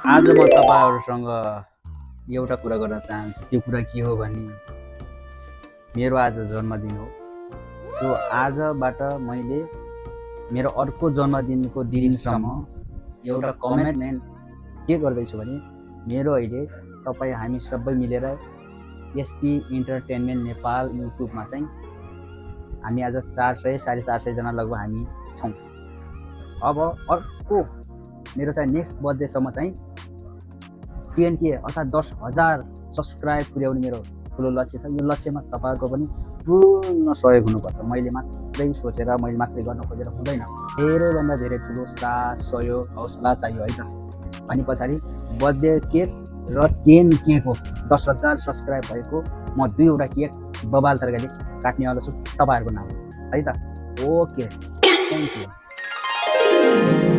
आज म तपाईँहरूसँग एउटा कुरा गर्न चाहन्छु। त्यो कुरा के हो भने मेरो आज जन्मदिन हो। त्यो आजबाट मैले मेरो अर्को जन्मदिनको दिनसम्म एउटा कमिटमेन्ट के गर्दैछु भने मेरो अहिले तपाईँ हामी सबै मिलेर एसपी इन्टरटेनमेन्ट नेपाल युट्युबमा चाहिँ हामी आज 400 450 जना लगभग हामी छौँ। अब अर्को मेरो चाहिँ नेक्स्ट बर्थडेसम्म चाहिँ 10K अर्थात् 10,000 सब्सक्राइब पुर्याउने मेरो ठुलो लक्ष्य छ। यो लक्ष्यमा तपाईँहरूको पनि पूर्ण सहयोग हुनुपर्छ। मैले मात्रै सोचेर मैले मात्रै गर्न खोजेर हुँदैन। धेरैभन्दा धेरै ठुलो साथ सहयोग हौसला चाहियो है त। अनि पछाडि बर्थडे केक र 10K को 10,000 सब्सक्राइब भएको म 2वटा केक बबाल तरकारी काट्नेवाला छु तपाईँहरूको नाम है त। Okay, thank you.